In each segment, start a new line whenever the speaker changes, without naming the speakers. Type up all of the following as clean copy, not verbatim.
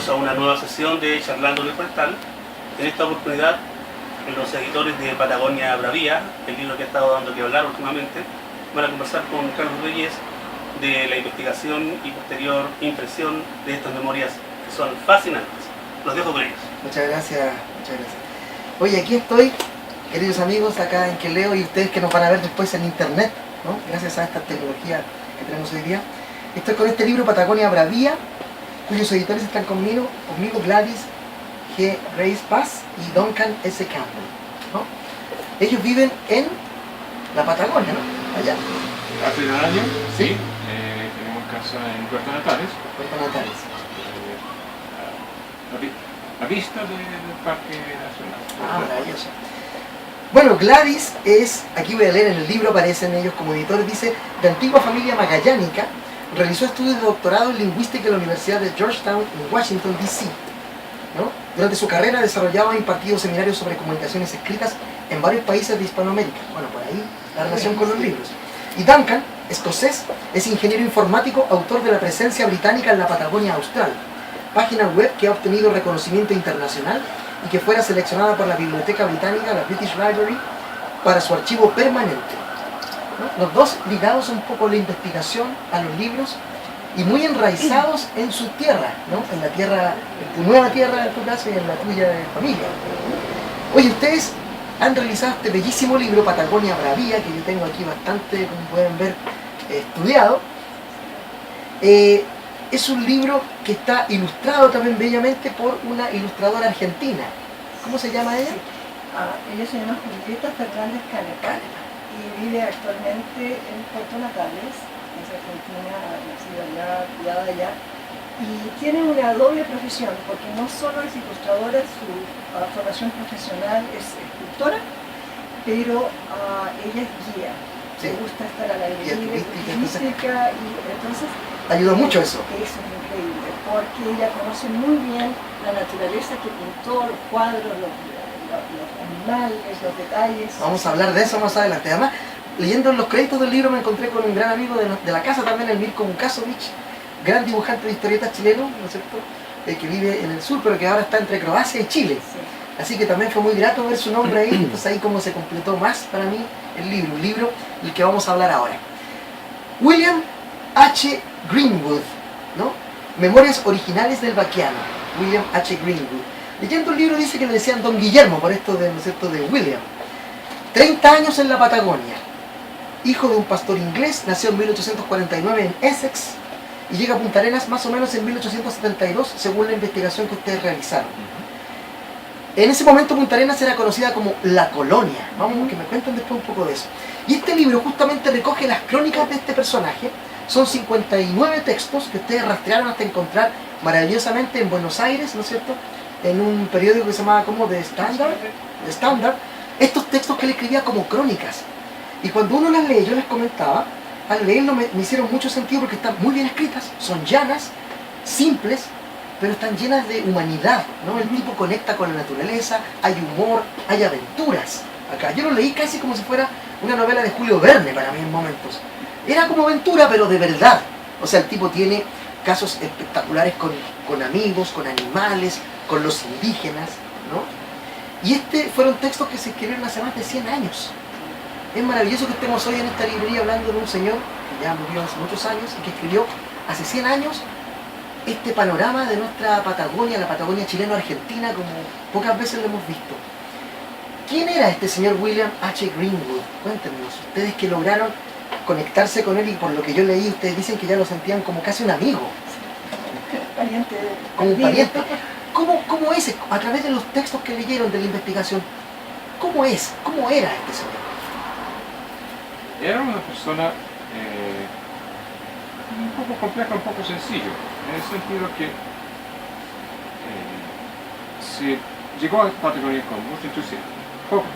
bienvenidos a una nueva sesión de Charlando en el Portal. En esta oportunidad, los editores de Patagonia Bravía, el libro que ha estado dando que hablar últimamente, van a conversar con Carlos Reyes de la investigación y posterior impresión de estas memorias que son fascinantes. Los dejo con ellos.
Muchas gracias, muchas gracias. Oye, aquí estoy, queridos amigos, acá en Queleo, y ustedes que nos van a ver después en internet, ¿no? Gracias a esta tecnología que tenemos hoy día. Estoy con este libro Patagonia Bravía, cuyos editores están conmigo Gladys G. Reyes Paz y Duncan S. Campbell, ¿no? Ellos viven en la Patagonia, ¿no? Allá.
Hace un año,
sí.
Tenemos casa en Puerto Natales.
Puerto Natales.
A vista del Parque Nacional.
Ah, maravilloso. Bueno, Gladys es, aquí voy a leer en el libro, aparecen ellos como editores, dice, de antigua familia magallánica, realizó estudios de doctorado en lingüística en la Universidad de Georgetown en Washington, D.C. ¿no? Durante su carrera desarrollaba e impartido seminarios sobre comunicaciones escritas en varios países de Hispanoamérica. Bueno, por ahí la relación con los libros. Y Duncan, escocés, es ingeniero informático, autor de La presencia británica en la Patagonia Austral, página web que ha obtenido reconocimiento internacional y que fuera seleccionada por la Biblioteca Británica, la British Library, para su archivo permanente. ¿No? Los dos ligados un poco a la investigación, a los libros, y muy enraizados en su tierra, ¿no? En la tierra, en tu nueva tierra en tu caso y en la tuya de familia. Oye, ustedes han realizado este bellísimo libro, Patagonia Bravía, que yo tengo aquí bastante, como pueden ver, estudiado. Es un libro que está ilustrado también bellamente por una ilustradora argentina. ¿Cómo se llama ella?
Ella se llama Julieta Fernández Canepa y vive actualmente en Puerto Natales, es argentina, nacida allá, criada allá, y tiene una doble profesión, porque no solo es ilustradora, su formación profesional es escultora, pero ella es guía.
Sí.
Le gusta estar a la
Guía
turística y entonces
ayudó mucho eso.
Eso es increíble, porque ella conoce muy bien la naturaleza que pintó, los cuadros, los animales, los detalles.
Vamos a hablar de eso más adelante. Además, leyendo los créditos del libro me encontré con un gran amigo de la casa también, el Mirko Vukasovic, gran dibujante de historietas chileno, ¿no es cierto? Que vive en el sur, pero que ahora está entre Croacia y Chile.
Sí.
Así que también fue muy grato ver su nombre ahí, entonces ahí como se completó más para mí el libro del que vamos a hablar ahora. William H. Greenwood, ¿no? Memorias originales del Baquiano, William H. Greenwood. Leyendo el libro dice que le decían Don Guillermo, por esto de, ¿no es cierto?, de William. 30 años en la Patagonia, hijo de un pastor inglés, nació en 1849 en Essex y llega a Punta Arenas más o menos en 1872, según la investigación que ustedes realizaron. En ese momento Punta Arenas era conocida como La Colonia. Vamos, que me cuenten después un poco de eso. Y este libro justamente recoge las crónicas de este personaje. Son 59 textos que ustedes rastrearon hasta encontrar maravillosamente en Buenos Aires, ¿no es cierto?, en un periódico que se llamaba como The Standard, estos textos que él escribía como crónicas. Y cuando uno las lee, yo les comentaba, al leerlo me hicieron mucho sentido porque están muy bien escritas, son llanas, simples, pero están llenas de humanidad, ¿no? El tipo conecta con la naturaleza, hay humor, hay aventuras. Acá yo lo leí casi como si fuera una novela de Julio Verne para mí en momentos. Era como aventura, pero de verdad. O sea, el tipo tiene casos espectaculares con amigos, con animales, con los indígenas, ¿no? Y fueron textos que se escribieron hace más de 100 años. Es maravilloso que estemos hoy en esta librería hablando de un señor que ya murió hace muchos años y que escribió hace 100 años este panorama de nuestra Patagonia, la Patagonia chileno-argentina, como pocas veces lo hemos visto. ¿Quién era este señor William H. Greenwood? Cuéntenos, ustedes que lograron conectarse con él y por lo que yo leí, ustedes dicen que ya lo sentían como casi un amigo.
Pariente.
Como un pariente. ¿Cómo es, a través de los textos que leyeron de la investigación, cómo es, cómo era este señor?
Era una persona un poco compleja, un poco sencillo, en el sentido que se llegó a Patagonia con mucho entusiasmo, joven,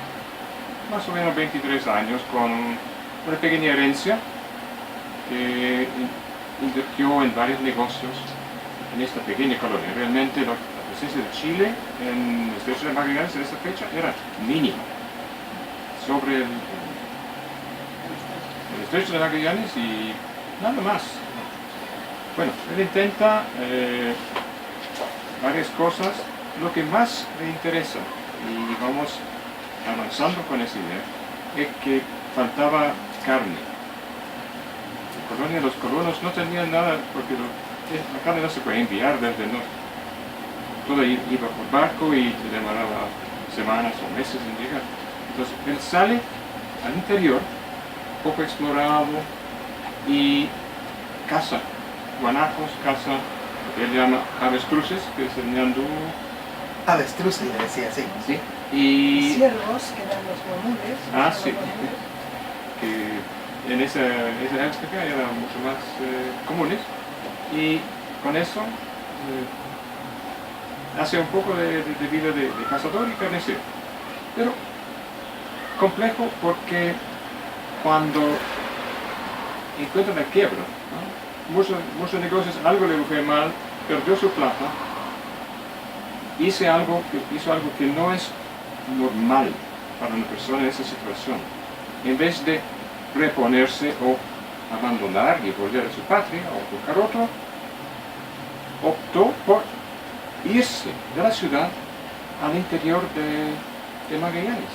más o menos 23 años, con una pequeña herencia que invirtió en varios negocios en esta pequeña colonia. Realmente la presencia de Chile en el estrecho de Magallanes en esta fecha era mínima. Sobre el estrecho de Magallanes y nada más. Bueno, él intenta varias cosas. Lo que más me interesa, y vamos avanzando con esa idea, es que faltaba carne. Los colonos no tenían nada, porque la carne no se puede enviar desde el norte. Todo iba por barco y se demoraba semanas o meses en llegar. Entonces él sale al interior, poco explorado, y caza guanacos, caza lo que él llama avestruces, que es el ñandú.
Avestruces, le decía, sí.
Sí. Y
Ciervos, que eran los guamules.
sí, que en esa época eran mucho más comunes, y con eso hace un poco de vida de cazador y carnicero. Pero complejo porque cuando encuentra la quiebra, ¿no? muchos negocios, algo le fue mal, perdió su plata, hizo algo que no es normal para una persona en esa situación. En vez de reponerse o abandonar y volver a su patria o buscar otro, optó por irse de la ciudad al interior de Magallanes.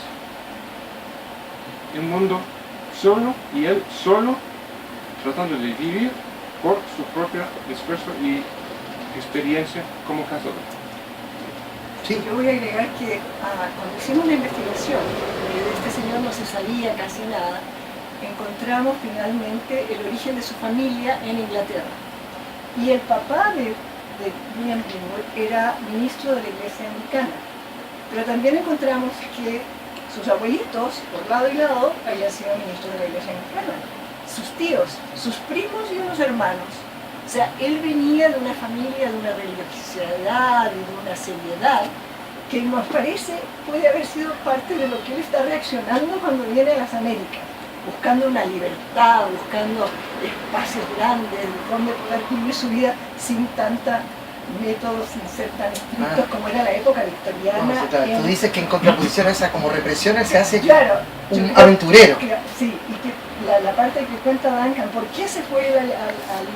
Un mundo solo, y él solo, tratando de vivir por su propio esfuerzo y experiencia como cazador.
Sí.
Yo voy a agregar que cuando hicimos la investigación, de este señor no se sabía casi nada, encontramos finalmente el origen de su familia en Inglaterra. Y el papá de William Greenwood era ministro de la Iglesia Anglicana. Pero también encontramos que sus abuelitos, por lado y lado, habían sido ministros de la Iglesia Anglicana. Sus tíos, sus primos y unos hermanos. O sea, él venía de una familia, de una religiosidad y de una seriedad que nos parece puede haber sido parte de lo que él está reaccionando cuando viene a las Américas, buscando una libertad, buscando espacios grandes donde poder vivir su vida sin tanta métodos, sin ser tan estrictos como era la época victoriana.
No, sí, claro. Tú dices que en contraposición a esa como represión él se hace
claro,
un aventurero.
Sí, y que la parte que cuenta Duncan, ¿por qué se fue al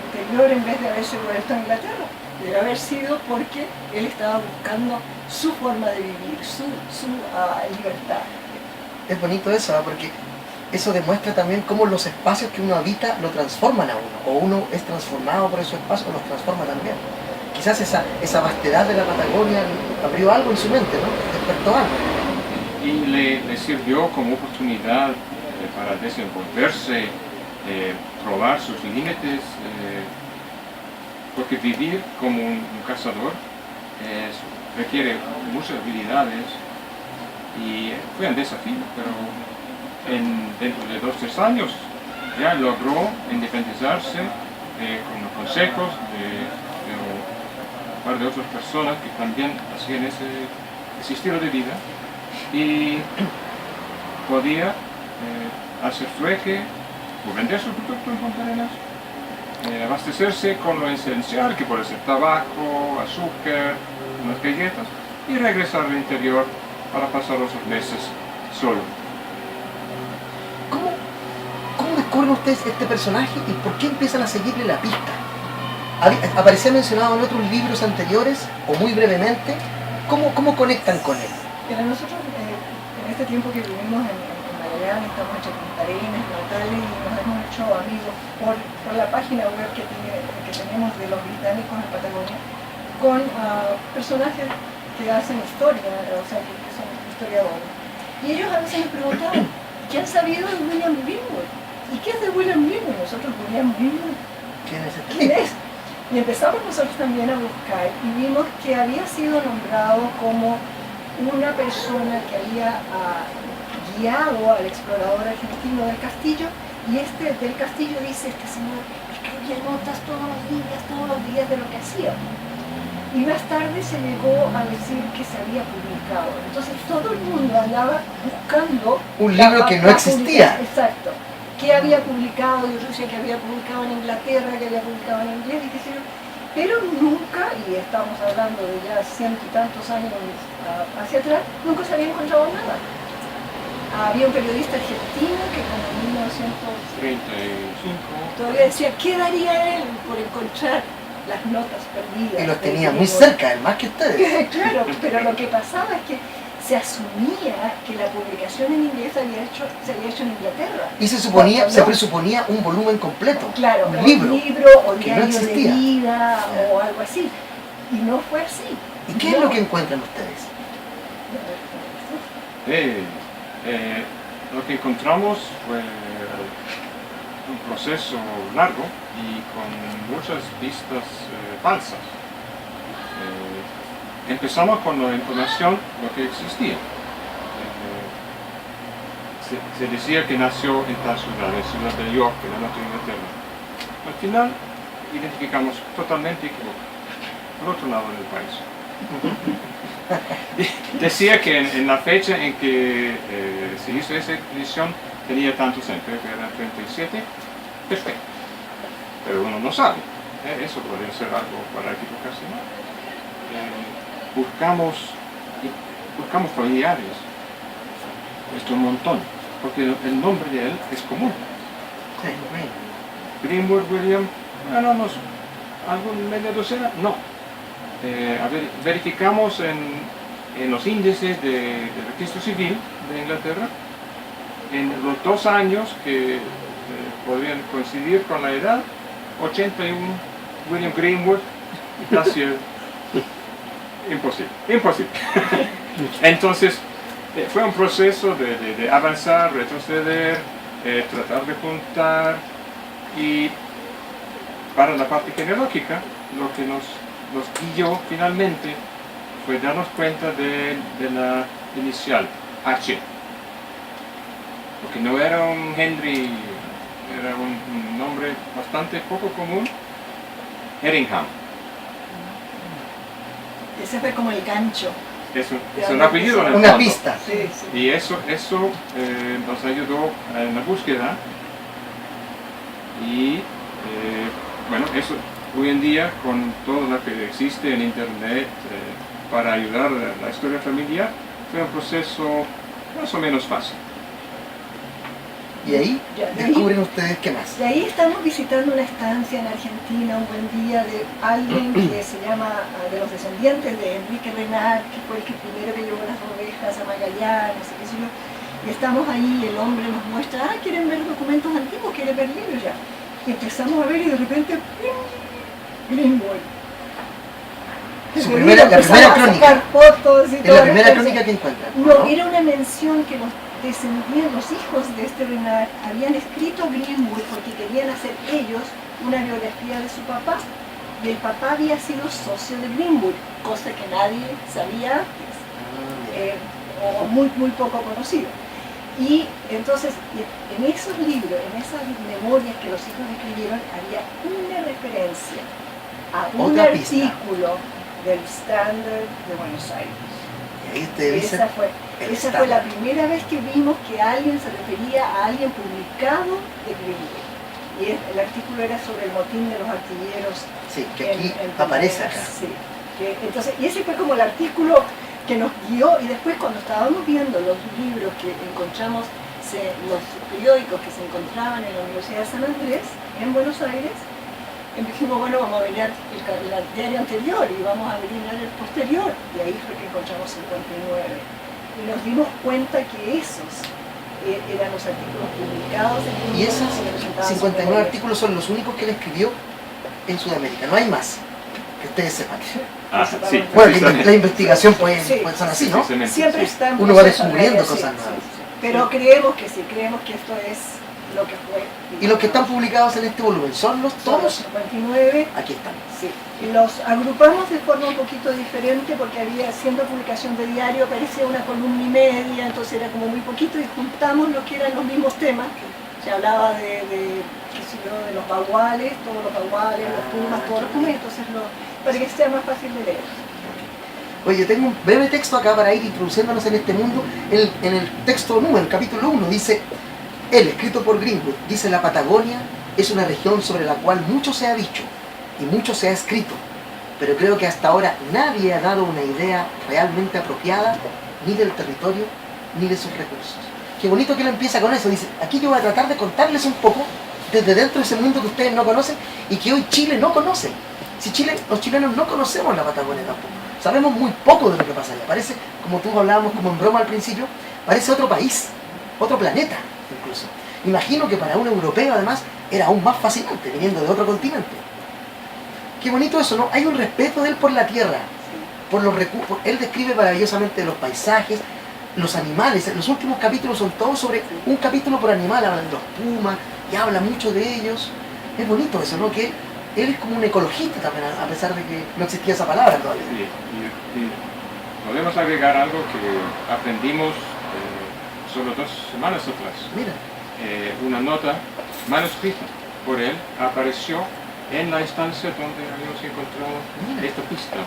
interior en vez de haberse vuelto a Inglaterra? Debe haber sido porque él estaba buscando su forma de vivir, su libertad.
Es bonito eso, ¿eh? Porque eso demuestra también cómo los espacios que uno habita lo transforman a uno, o uno es transformado por esos espacios, los transforma también. Quizás esa vastedad de la Patagonia abrió algo en su mente, ¿no? Despertó algo.
Y le sirvió como oportunidad para desenvolverse, probar sus límites, porque vivir como un cazador requiere muchas habilidades, y fue un desafío, pero dentro de 2 o 3 años ya logró independizarse con los consejos de un par de otras personas que también hacían ese estilo de vida, y podía hacer trueque o vender sus productos en Punta Arenas, abastecerse con lo esencial, que puede ser tabaco, azúcar, unas galletas, y regresar al interior para pasar esos meses solo.
¿Cómo descubren ustedes este personaje y por qué empiezan a seguirle la pista? ¿Aparecía mencionado en otros libros anteriores o muy brevemente? ¿Cómo conectan con él?
Pero nosotros en este tiempo que vivimos en Magallanes, estamos entre Punta Arenas, Natales, y nos hemos hecho amigos por la página web que tenemos de los británicos en Patagonia, con personajes que hacen historia, o sea, que son historiadores. Y ellos a veces me preguntaban, ¿qué han sabido de William Greenwood? ¿Y qué es de William Greenwood? Nosotros, William Greenwood,
¿Quién es este
¿quién
tipo?
es? Y empezamos nosotros también a buscar y vimos que había sido nombrado como una persona que había guiado al explorador argentino del Castillo, y del Castillo dice, este señor escribía notas todos los días de lo que hacía. Y más tarde se llegó a decir que se había publicado. Entonces todo el mundo andaba buscando
un libro que no existía.
Exacto. Que había publicado en Rusia, que había publicado en Inglaterra, que había publicado en inglés, y qué sé yo. Pero nunca, y estamos hablando de ya 100 y tantos años hacia atrás, nunca se había encontrado nada. Había un periodista argentino que como en 1935 todavía decía, ¿qué daría él por encontrar las notas perdidas.
Y los
del
tenía muy
Greenwood.
cerca, más que ustedes.
Claro, pero lo que pasaba es que se asumía que la publicación en inglés se había hecho en Inglaterra.
Y se
Cuando
se
no.
presuponía un volumen completo.
Claro,
un
un
libro.
libro o
que no
diario de
existía.
vida o algo así. Y no fue así.
¿Y qué es lo que encuentran ustedes?
Lo que encontramos fue un proceso largo y con muchas pistas falsas. Empezamos con la información, lo que existía. Se decía que nació en tal ciudad, en la ciudad de York, en el norte de Inglaterra. Al final, identificamos totalmente equivocado, al otro lado del país. Decía que en la fecha en que se hizo esa expedición tenía tantos años, creo que eran 37, perfecto. Pero uno no sabe, eso podría ser algo para equivocarse, ¿no? Buscamos familiares, esto un montón, porque el nombre de él es común.
Sí,
Greenwood William, algo media docena, no. Verificamos en los índices del registro civil de Inglaterra, en los 2 años que podrían coincidir con la edad, 81 William Greenwood nació. Imposible. Entonces, fue un proceso de avanzar, retroceder, tratar de juntar, y para la parte genealógica, lo que nos guió finalmente fue darnos cuenta de la inicial, H. Porque no era un Henry, era un nombre bastante poco común, Herringham.
Ese fue como el gancho.
Es un apellido en el
Una
fondo.
pista.
Sí.
Y eso nos ayudó en la búsqueda. Y bueno, eso hoy en día, con todo lo que existe en internet para ayudar a la historia familiar, fue un proceso más o menos fácil.
Y ahí
Ya, de ahí-
descubren ustedes qué más.
De ahí estamos visitando una estancia en Argentina un buen día de alguien que se llama, de los descendientes de Enrique Renard, que fue el que primero que llevó las ovejas a Magallanes, qué sé yo. Y estamos ahí, el hombre nos muestra, ¿quieren ver documentos antiguos? ¿Quieren ver libros ya? Y empezamos a ver y de repente, ¡pum! Greenwood.
La primera
Empezamos a
crónica.
sacar fotos y
Es
todo.
la primera crónica que encuentran.
No, era una mención que los descendientes, los hijos de este Renard, habían escrito a Greenwood porque querían hacer ellos una biografía de su papá. Y el papá había sido socio de Greenwood, cosa que nadie sabía antes, o muy poco conocido. Y entonces, en esos libros, en esas memorias que los hijos escribieron, había una referencia a un
Otra pista.
artículo del Standard de Buenos Aires.
Y ahí ustedes dicen,
Esa fue
el
Esa fue la
Standard.
primera vez que vimos que alguien se refería a alguien publicado de Greenwood. Y el artículo era sobre el motín de los artilleros.
Sí, que aquí
en
aparece
Tonteras,
acá.
sí. Entonces, y ese fue como el artículo que nos guió, y después cuando estábamos viendo los libros que encontramos, los periódicos que se encontraban en la Universidad de San Andrés, en Buenos Aires, dijimos, bueno, vamos a mirar el diario anterior y vamos a mirar el posterior, y ahí fue que encontramos 59. Y nos dimos cuenta que esos eran los artículos publicados en
Y esos
que representaban
59
su
artículos son los únicos que él escribió en Sudamérica. No hay más que ustedes sepan.
Sí,
Bueno, la investigación pues,
Sí.
pues son así, ¿no?
precisamente,
Siempre
sí.
está en
Uno va
proceso,
descubriendo
sí,
cosas
sí,
nuevas.
sí. Pero creemos que sí, creemos que esto es lo que fue.
Y los que están publicados en este volumen son los
Son los
todos.
59.
Aquí están.
Sí, y los agrupamos de forma un poquito diferente porque había, siendo publicación de diario, aparecía una columna y media, entonces era como muy poquito, y juntamos lo que eran los mismos temas. Se hablaba de qué sé yo, de los baguales, todos los baguales, los pumas, todos los pumas, entonces para que sea más fácil de leer.
Oye, tengo un breve texto acá para ir introduciéndonos en este mundo. En el texto número, el capítulo 1, dice, él, escrito por Greenwood, dice: la Patagonia es una región sobre la cual mucho se ha dicho y mucho se ha escrito, pero creo que hasta ahora nadie ha dado una idea realmente apropiada ni del territorio ni de sus recursos. Qué bonito que él empieza con eso. Dice, aquí yo voy a tratar de contarles un poco desde dentro de ese mundo que ustedes no conocen y que hoy Chile no conoce. Si los chilenos no conocemos la Patagonia tampoco, sabemos muy poco de lo que pasa allá. Parece, como tú hablábamos como en broma al principio, parece otro país, otro planeta incluso. Imagino que para un europeo además era aún más fascinante, viniendo de otro continente. Qué bonito eso, ¿no? Hay un respeto de él por la tierra, por los recursos. Él describe maravillosamente los paisajes, los animales. Los últimos capítulos son todos sobre un capítulo por animal, habla de los pumas y habla mucho de ellos. Es bonito eso, ¿no? Que él es como un ecologista también, a pesar de que no existía esa palabra todavía.
Sí, y podemos agregar algo que aprendimos solo 2 semanas atrás.
Mira,
Una nota manuscrita por él apareció en la instancia donde habíamos encontrado esta pista.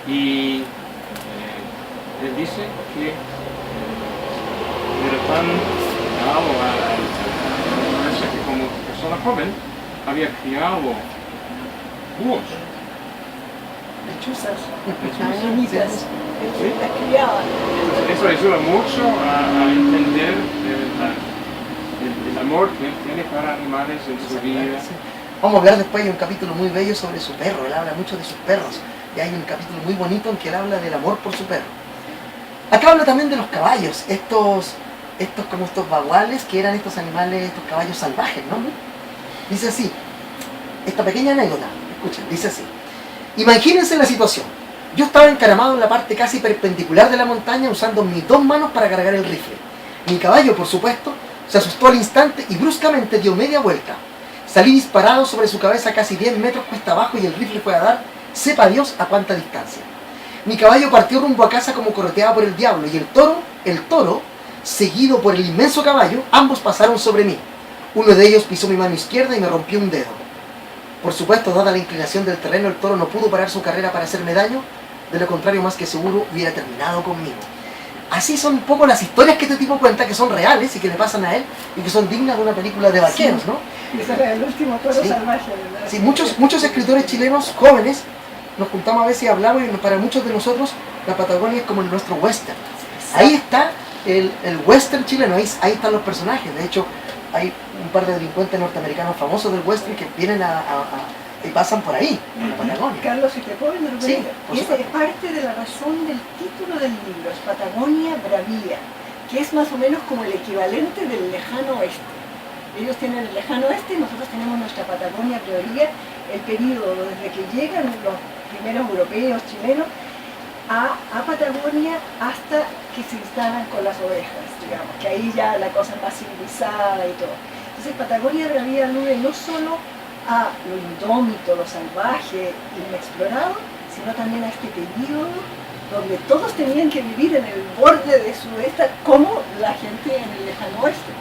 Y él dice que era tan dado que como persona joven había criado búhos.
Lechuzas,
Lechuzas.
bonitas,
Sí.
las criaban.
Eso ayuda mucho a entender el amor que él tiene para animales en su vida.
sí. Vamos a hablar después de un capítulo muy bello sobre su perro. Él habla mucho de sus perros. Y hay un capítulo muy bonito en que él habla del amor por su perro. Acá habla también de los caballos, estos baguales que eran estos animales, estos caballos salvajes, ¿no? Dice así, esta pequeña anécdota, escuchen, dice así. Imagínense la situación. Yo estaba encaramado en la parte casi perpendicular de la montaña usando mis 2 manos para cargar el rifle. Mi caballo, por supuesto, se asustó al instante y bruscamente dio media vuelta. Salí disparado sobre su cabeza casi 10 metros cuesta abajo y el rifle fue a dar, sepa Dios a cuánta distancia. Mi caballo partió rumbo a casa como correteado por el diablo y el toro, seguido por el inmenso caballo, ambos pasaron sobre mí. Uno de ellos pisó mi mano izquierda y me rompió un dedo. Por supuesto, dada la inclinación del terreno, el toro no pudo parar su carrera para hacerme daño, de lo contrario, más que seguro, hubiera terminado conmigo. Así son un poco las historias que este tipo cuenta, que son reales y que le pasan a él y que son dignas de una película de vaqueros, ¿no?
Ese era el último toro
Sí.
salvaje, ¿verdad?
Sí, muchos escritores chilenos jóvenes nos juntamos a veces y hablamos, y para muchos de nosotros la Patagonia es como nuestro western. Ahí está el western chileno, ahí están los personajes. De hecho, hay un par de delincuentes norteamericanos famosos del western que vienen y pasan por ahí, en la Patagonia.
Carlos, si te puedo interrumpir.
Sí, por
Y esa es
supuesto.
parte de la razón del título del libro, es Patagonia Bravía, que es más o menos como el equivalente del lejano oeste. Ellos tienen el lejano oeste y nosotros tenemos nuestra Patagonia Bravía, el periodo desde que llegan los primeros europeos, chilenos, a Patagonia hasta que se instalan con las ovejas, digamos, que ahí ya la cosa es más civilizada y todo. Entonces Patagonia Bravía alude no solo a lo indómito, lo salvaje, lo inexplorado, sino también a este periodo donde todos tenían que vivir en el borde de su esta, como la gente en el lejano oeste.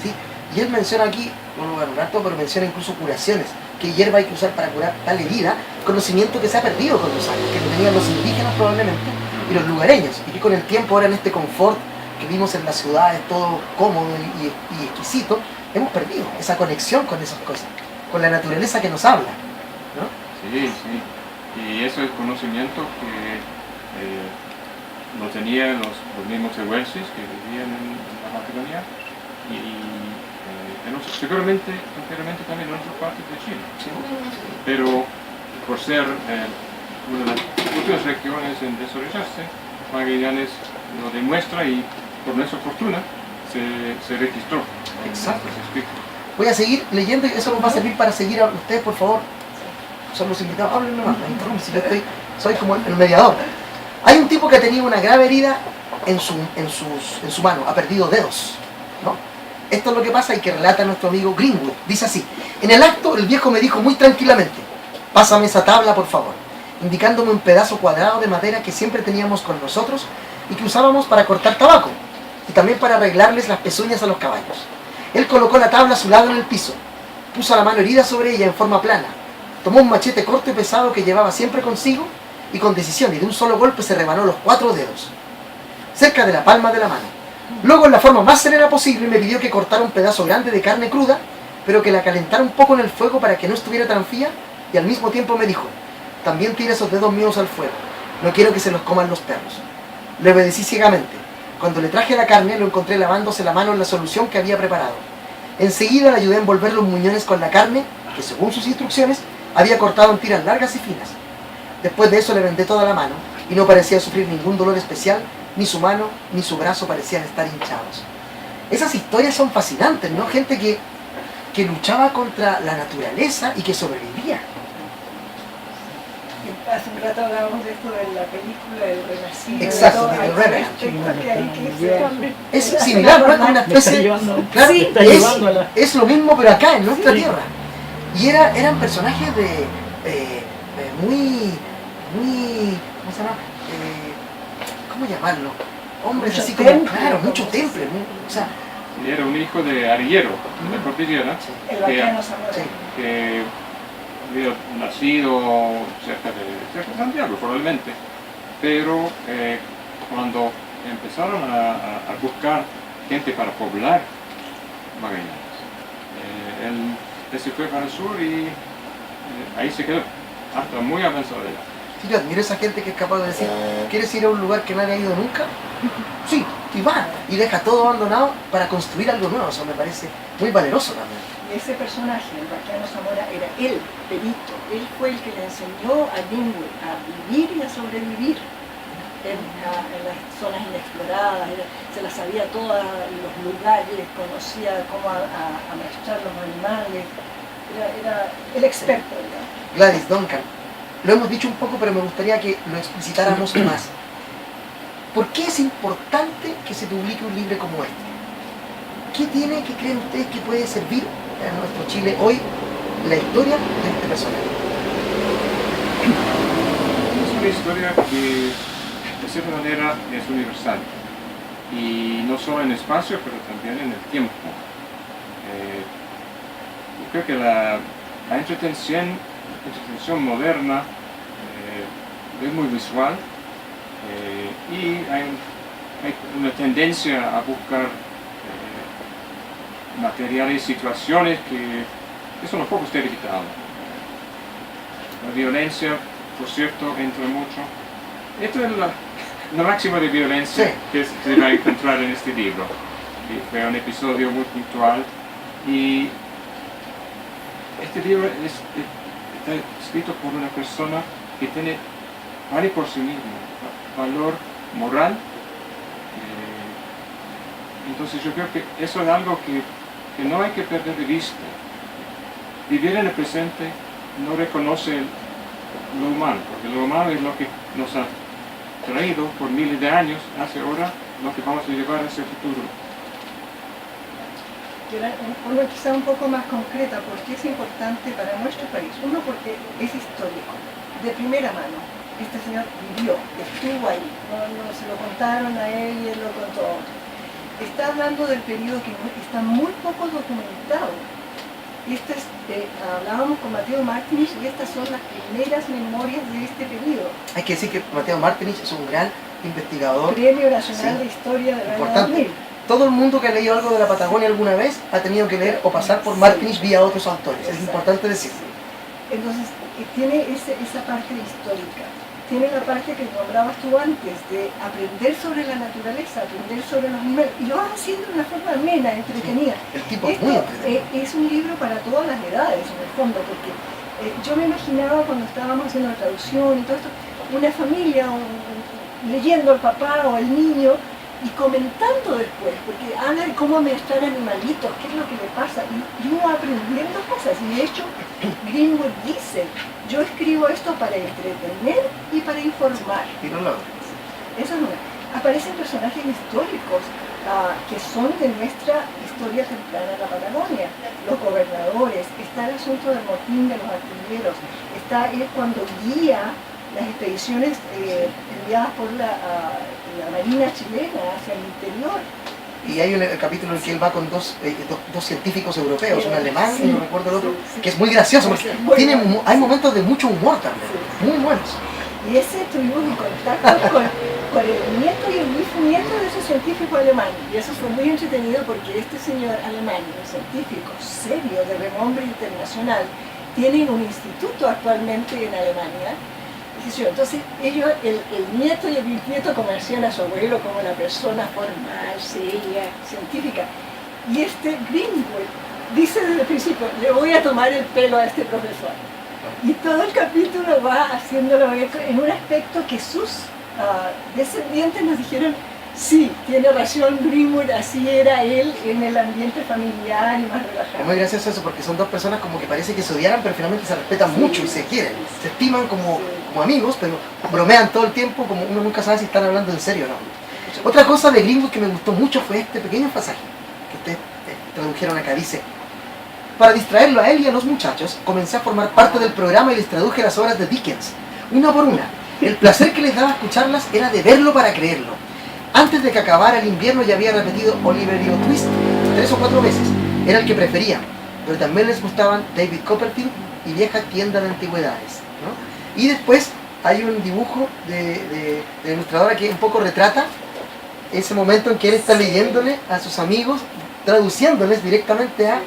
Sí, y él menciona aquí, no lo voy a nombrar todo, pero menciona incluso curaciones, qué hierba hay que usar para curar tal herida, conocimiento que se ha perdido con los años, que lo tenían los indígenas probablemente y los lugareños, y que con el tiempo ahora en este confort que vimos en las ciudades, todo cómodo y exquisito, hemos perdido esa conexión con esas cosas, con la naturaleza que nos habla, ¿no?
Sí, sí. Y eso es conocimiento que lo tenían los mismos tehuelches que vivían en la Patagonia y seguramente también en otras partes de Chile. Pero por ser una de las últimas regiones en desarrollarse, Magallanes lo demuestra y por nuestra fortuna se registró.
Exacto.
Se escrito.
Voy a seguir leyendo y eso nos va a servir para seguir a ustedes, por favor. Son los invitados, hablen nomás, no interrumpen, si yo soy como el mediador. Hay un tipo que ha tenido una grave herida en su mano, ha perdido dedos, ¿no? Esto es lo que pasa y que relata nuestro amigo Greenwood. Dice así: en el acto el viejo me dijo muy tranquilamente: pásame esa tabla por favor, indicándome un pedazo cuadrado de madera que siempre teníamos con nosotros y que usábamos para cortar tabaco y también para arreglarles las pezuñas a los caballos. Él colocó la tabla a su lado en el piso, puso la mano herida sobre ella en forma plana, tomó un machete corto y pesado que llevaba siempre consigo y con decisión y de un solo golpe se rebanó los 4 dedos, cerca de la palma de la mano. Luego, en la forma más serena posible, me pidió que cortara un pedazo grande de carne cruda, pero que la calentara un poco en el fuego para que no estuviera tan fría, y al mismo tiempo me dijo: también tira esos dedos míos al fuego, no quiero que se los coman los perros. Le obedecí ciegamente. Cuando le traje la carne, lo encontré lavándose la mano en la solución que había preparado. Enseguida le ayudé a envolver los muñones con la carne, que según sus instrucciones, Había cortado en tiras largas y finas. Después de eso le vendé toda la mano y no parecía sufrir ningún dolor especial, ni su mano ni su brazo parecían estar hinchados. Esas historias son fascinantes, ¿no? Gente que luchaba contra la naturaleza y que sobrevivía.
Hace un rato hablábamos de esto de la película El Renacido.
Exacto,
de todo,
El
hay
Revenant.
aspectos que hay que
Es similar, ¿no? Es como una especie... Claro,
Sí,
es lo mismo, pero acá, en nuestra tierra. Y eran personajes de... muy... ¿Cómo se llama? ¿Cómo llamarlo? Hombres
Mucho
así como...
temple,
Claro,
como
mucho
se
temple.
dice.
O sea,
Y era un hijo de arriero, de la cordillera,
El vaquero Zamora.
sí.
que había nacido cerca de Santiago, probablemente, pero cuando empezaron a buscar gente para poblar Magallanes, él se fue para el sur y ahí se quedó, hasta muy avanzada edad.
sí, yo admiro a esa gente que es capaz de decir, ¿quieres ir a un lugar que nadie ha ido nunca? Sí, y va, y deja todo abandonado para construir algo nuevo. Eso me parece muy valeroso también.
Y ese personaje, el vaquero Zamora, era él, perito. Él fue el que le enseñó a Greenwood a vivir y a sobrevivir en las zonas inexploradas. Se las sabía todas, los lugares, conocía cómo amaestrar los animales. Era el experto, digamos.
Gladys, Duncan, lo hemos dicho un poco, pero me gustaría que lo explicitáramos más. ¿Por qué es importante que se publique un libro como este? ¿Qué tiene, qué creen ustedes que puede servir a nuestro Chile hoy la historia de este personaje?
Es una historia que de cierta manera es universal, y no solo en espacio, pero también en el tiempo. Yo creo que la entretención moderna es muy visual, y hay una tendencia a buscar materiales y situaciones que son un poco estereotipadas. La violencia, por cierto, entra mucho. Esto es la máxima de violencia,
sí,
que se va a encontrar en este libro. Y fue un episodio muy puntual, y este libro está escrito por una persona que vale por sí mismo, valor moral. Entonces yo creo que eso es algo que no hay que perder de vista. Vivir en el presente no reconoce lo humano, porque lo humano es lo que nos ha traído por miles de años hacia ahora, lo que vamos a llevar hacia el futuro.
Una quizá un poco más concreta, porque es importante para nuestro país. Uno, porque es histórico, de primera mano. Este señor vivió, estuvo ahí, no se lo contaron a él y él lo contó a otro. Está hablando del periodo que está muy poco documentado. Hablábamos con Mateo Martinich y estas son las primeras memorias de este periodo.
Hay que decir que Mateo Martinich es un gran investigador.
Premio Nacional
Sí,
de Historia del año
importante.
2000.
Todo el mundo que ha leído algo de la Patagonia alguna vez ha tenido que leer o pasar por Martinich vía otros autores. Es
Exacto.
importante decir.
Entonces, tiene esa parte histórica. Tiene la parte que nombrabas tú antes, de aprender sobre la naturaleza, aprender sobre los animales, y lo vas haciendo de una forma amena, entretenida.
El tipo es muy
Esto
entretenido.
es un libro para todas las edades, en el fondo, porque yo me imaginaba cuando estábamos haciendo la traducción y todo esto, una familia leyendo al papá o al niño y comentando después, porque habla de cómo amaestrar animalitos, qué es lo que le pasa, y uno aprendiendo cosas. Y de hecho, Greenwood dice, yo escribo esto para entretener y para informar.
Y no lo
Eso es una. Aparecen personajes históricos que son de nuestra historia temprana en la Patagonia. Los gobernadores, está el asunto del motín de los artilleros, está él cuando guía las expediciones enviadas por la Marina chilena hacia el interior.
Y hay un capítulo en el que él va con dos científicos europeos, un alemán y no recuerdo el otro,
sí.
que es muy gracioso, porque
Es muy
tiene,
bueno.
hay momentos de mucho humor también,
Sí.
muy buenos.
Y ese tuvimos un contacto con el nieto y el bisnieto de ese científico alemán. Y eso fue muy entretenido porque este señor alemán, un científico serio de renombre internacional, tienen un instituto actualmente en Alemania. Entonces ellos, el nieto y el bisnieto conocían a su abuelo como la persona formal, seria, científica. Y este Greenwood dice desde el principio, le voy a tomar el pelo a este profesor. Y todo el capítulo va haciéndolo ver en un aspecto que sus descendientes nos dijeron, sí, tiene razón Greenwood, así era él en el ambiente familiar y más
Es
relajado.
muy gracioso eso porque son dos personas como que parece que se odiaran, pero finalmente se respetan
Sí.
mucho y se quieren. Se estiman como,
Sí.
como amigos, pero bromean todo el tiempo, como uno nunca sabe si están hablando en serio o no. Otra cosa de Greenwood que me gustó mucho fue este pequeño pasaje que ustedes tradujeron acá. Dice: para distraerlo a él y a los muchachos, comencé a formar parte del programa y les traduje las obras de Dickens, una por una. El placer que les daba escucharlas era de verlo para creerlo. Antes de que acabara el invierno ya había repetido Oliver Twist 3 o 4 veces. Era el que preferían, pero también les gustaban David Copperfield y Vieja Tienda de Antigüedades, ¿no? Y después hay un dibujo de la ilustradora que un poco retrata ese momento en que él está leyéndole a sus amigos, traduciéndoles directamente a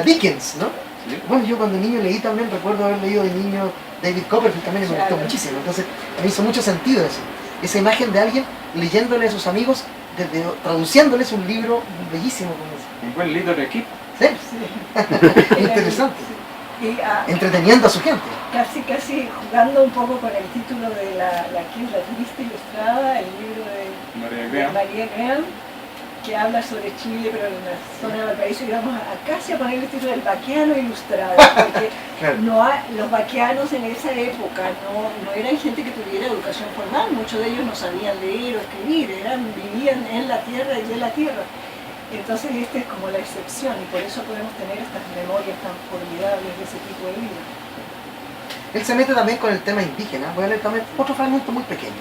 Dickens, ¿no?
Sí.
Bueno, yo cuando niño leí también, recuerdo haber leído de niño David Copperfield también y me gustó
Claro.
muchísimo. Entonces me hizo mucho sentido eso. Esa imagen de alguien leyéndole a sus amigos, traduciéndoles un libro bellísimo como ese.
Un buen líder de equipo.
¿Sí?
Sí.
Interesante.
Sí. Y
Entreteniendo a su gente.
casi jugando un poco con el título de la que es la revista ilustrada, el libro
María
de
Graham.
María Graham, que habla sobre Chile, pero en la zona de Valparaíso, y vamos a casi a poner el título del vaqueano ilustrado, porque
Claro.
los vaqueanos en esa época no eran gente que tuviera educación formal, muchos de ellos no sabían leer o escribir, vivían en la tierra y de la tierra. Entonces esta es como la excepción y por eso podemos tener estas memorias tan formidables de ese tipo de libros.
Él se mete también con el tema indígena. Voy a leer también otro fragmento muy pequeño.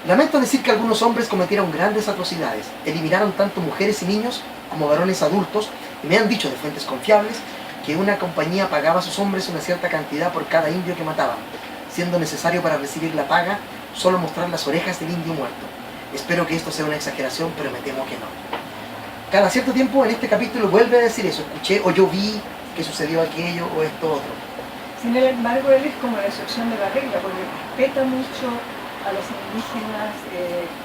Lamento decir que algunos hombres cometieron grandes atrocidades. Eliminaron tanto mujeres y niños como varones adultos y me han dicho de fuentes confiables que una compañía pagaba a sus hombres una cierta cantidad por cada indio que mataban, siendo necesario para recibir la paga solo mostrar las orejas del indio muerto. Espero que esto sea una exageración, pero me temo que no. Cada cierto tiempo en este capítulo vuelve a decir eso. Escuché o yo vi que sucedió aquello o esto otro.
Sin embargo, él es como la excepción de la regla, porque respeta mucho a los indígenas,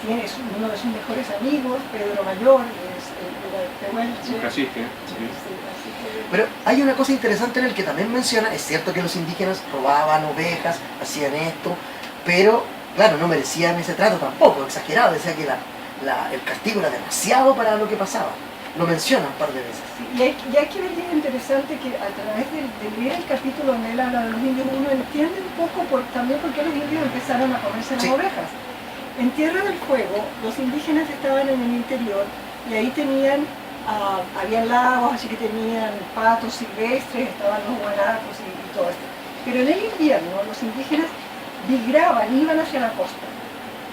tiene uno de sus mejores amigos, Pedro Mayor, es el Tehuelche.
Un cacique.
Sí,
Sí.
así que-
Pero hay una cosa interesante en el que también menciona, es cierto que los indígenas robaban ovejas, hacían esto, pero claro, no merecían ese trato tampoco, exagerado, decía que el castigo era demasiado para lo que pasaba. Lo menciona un par de veces.
Sí, y hay que ver que es interesante que a través de leer el capítulo donde él habla de los indios, uno entiende un poco también por qué los indios empezaron a comerse las
Sí.
ovejas. En Tierra del Fuego, los indígenas estaban en el interior y ahí tenían, había lagos, así que tenían patos silvestres, estaban los guanacos y todo esto. Pero en el invierno los indígenas migraban, iban hacia la costa.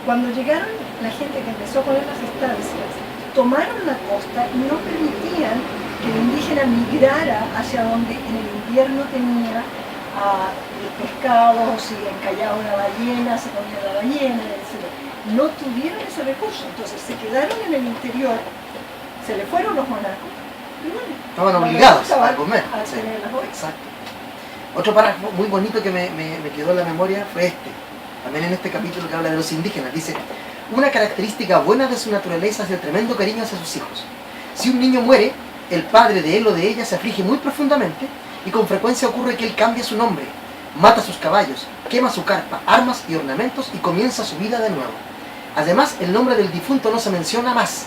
Cuando llegaron la gente que empezó a poner las estancias, tomaron la costa y no permitían que el indígena migrara hacia donde en el invierno tenía pescados, si encallaba una ballena, se comía la ballena, etc. No tuvieron ese recurso, entonces se quedaron en el interior, se le fueron los monacos y bueno,
Estaban
no les
obligados
gustaba
a comer.
a
Sí,
tener las ovejas.
exacto. Otro párrafo muy bonito que me quedó en la memoria fue este. También en este capítulo que habla de los indígenas. Dice: una característica buena de su naturaleza es el tremendo cariño hacia sus hijos. Si un niño muere, el padre de él o de ella se aflige muy profundamente y con frecuencia ocurre que él cambia su nombre, mata sus caballos, quema su carpa, armas y ornamentos y comienza su vida de nuevo. Además, el nombre del difunto no se menciona más.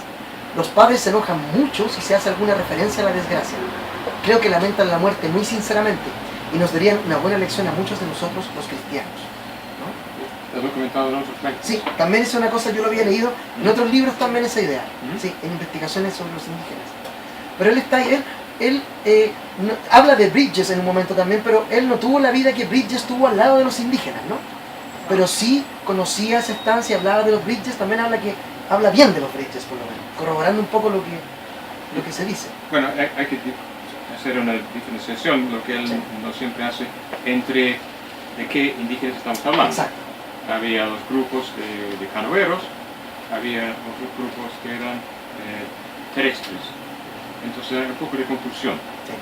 Los padres se enojan mucho si se hace alguna referencia a la desgracia. Creo que lamentan la muerte muy sinceramente y nos darían una buena lección a muchos de nosotros los cristianos.
Está documentado en otros cuentos.
Sí, también es una cosa, yo lo había leído en otros libros también esa idea,
¿Mm?
sí, en investigaciones sobre los indígenas. Pero él está ahí, él habla de Bridges en un momento también, pero él no tuvo la vida que Bridges tuvo al lado de los indígenas, ¿no? Pero sí conocía esa estancia, hablaba de los Bridges, también habla bien de los Bridges por lo menos, corroborando un poco lo que se dice.
Bueno, hay que hacer una diferenciación, lo que él
Sí.
no siempre hace, entre de qué indígenas estamos hablando.
Exacto.
Había los grupos de canoeros, había otros grupos que eran terrestres. Entonces hay un poco de confusión.
Sí.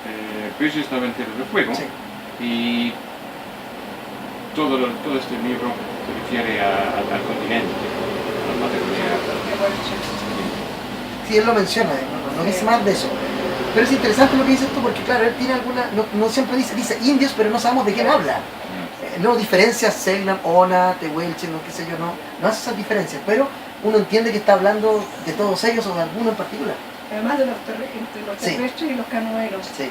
Bridges estaba en Tierra del Fuego
Sí.
y todo este libro se refiere al continente, a la Patagonia.
Sí, él lo menciona, no dice más de eso. Pero es interesante lo que dices tú, porque claro, él tiene alguna, no siempre dice indios, pero no sabemos de quién habla. No diferencia Selknam, Ona, Tehuelche, no qué sé yo, no hace esas diferencias, pero uno entiende que está hablando de todos ellos o de alguno en particular.
Además de entre los terrestres y los canoeros.
Sí.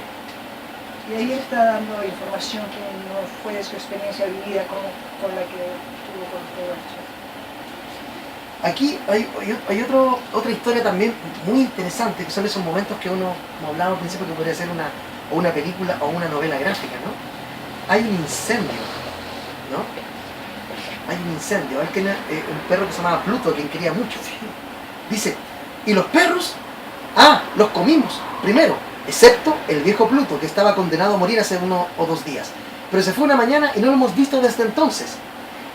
Y ahí él está dando información que no fue de su experiencia vivida con la que tuvo con Tehuelche.
Aquí hay otra historia también muy interesante, que son esos momentos que uno, como hablábamos al principio, que podría ser una película o una novela gráfica, ¿no? Hay un incendio, ¿no? Hay un incendio. Él tiene un perro que se llamaba Pluto, quien quería mucho. Dice, ¿y los perros? Ah, los comimos, primero, excepto el viejo Pluto, que estaba condenado a morir hace 1 o 2 días. Pero se fue una mañana y no lo hemos visto desde entonces.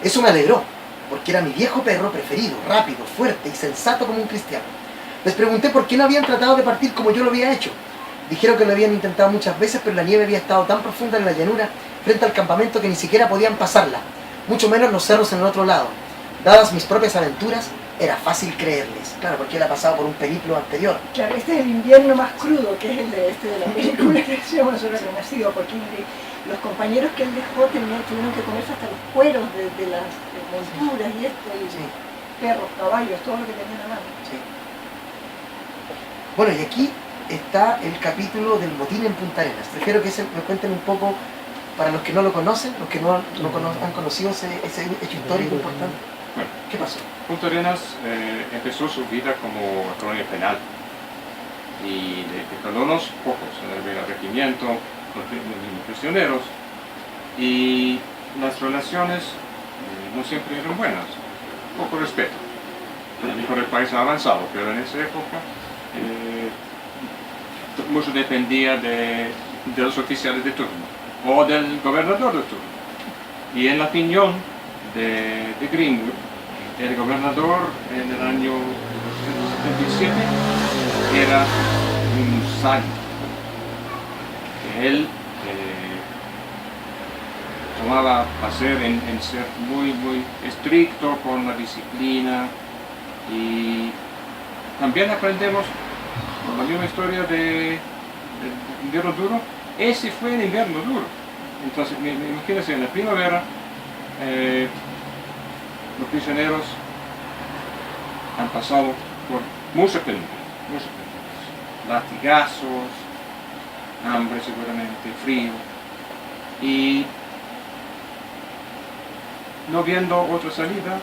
Eso me alegró, porque era mi viejo perro preferido, rápido, fuerte y sensato como un cristiano. Les pregunté por qué no habían tratado de partir como yo lo había hecho. Dijeron que lo habían intentado muchas veces, pero la nieve había estado tan profunda en la llanura frente al campamento que ni siquiera podían pasarla, mucho menos los cerros en el otro lado. Dadas mis propias aventuras, era fácil creerles. Claro, porque él ha pasado por un periplo anterior.
Claro, este es el invierno más crudo, que es el de la película que decíamos sobre el Renacido, porque los compañeros que él dejó tuvieron que comerse hasta los cueros de las monturas y esto, y
Sí.
perros, caballos, todo lo que tenían a mano.
Sí. Bueno, y aquí está el capítulo del motín en Punta Arenas. Prefiero que me cuenten un poco, para los que no lo conocen, los que no han conocido ese hecho histórico importante.
Bueno,
¿Qué pasó?
Punta Arenas empezó su vida como colonia penal y de colonos pocos, había regimiento, prisioneros, y las relaciones no siempre eran buenas, poco respeto. A lo mejor el país ha avanzado, pero en esa época mucho dependía de los oficiales de turno o del gobernador de turno. Y en la opinión de Greenwood, el gobernador en el año 77 era un sádico. Él tomaba placer en ser muy estricto con la disciplina, y también aprendemos con la misma historia de invierno duro. Ese fue el invierno duro. Entonces, imagínense, en la primavera los prisioneros han pasado por muchos peligros, latigazos, hambre seguramente, frío, y no viendo otra salida,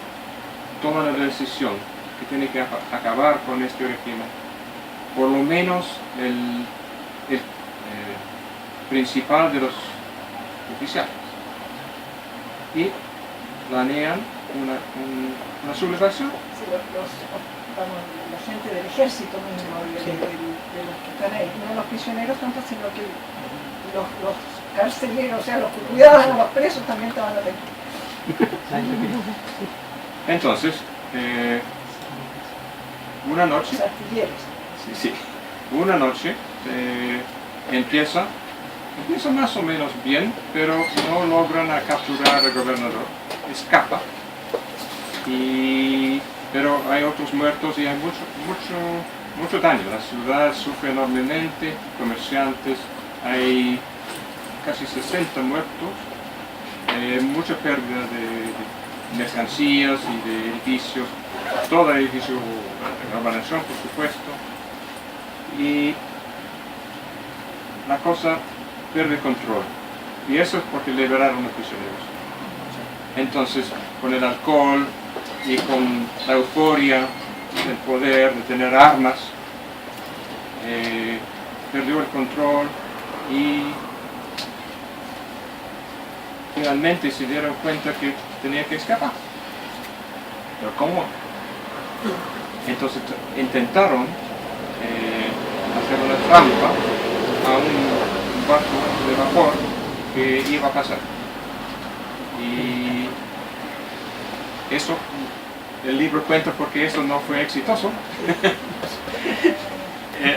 toman la decisión que tiene que acabar con este régimen. Por lo menos el principal de los oficiales. Y planean una sublevación.
Sí, la gente del ejército mismo, de los que están ahí, no los prisioneros tanto, sino que los carceleros, o sea, los que cuidaban a los presos también estaban atentos.
Entonces, una noche,
Los artilleros.
sí, una noche empieza más o menos bien, pero no logran capturar al gobernador, escapa, pero hay otros muertos y hay mucho daño. La ciudad sufre enormemente, comerciantes, hay casi 60 muertos, mucha pérdida de mercancías y de edificios, todo el edificio de la urbanización, por supuesto, y la cosa pierde control, y eso es porque liberaron los prisioneros. Entonces, con el alcohol y con la euforia del poder, de tener armas, perdió el control y finalmente se dieron cuenta que tenía que escapar. ¿Pero cómo? Entonces intentaron hacer una trampa a un barco de vapor que iba a pasar. Y eso, el libro cuenta porque eso no fue exitoso.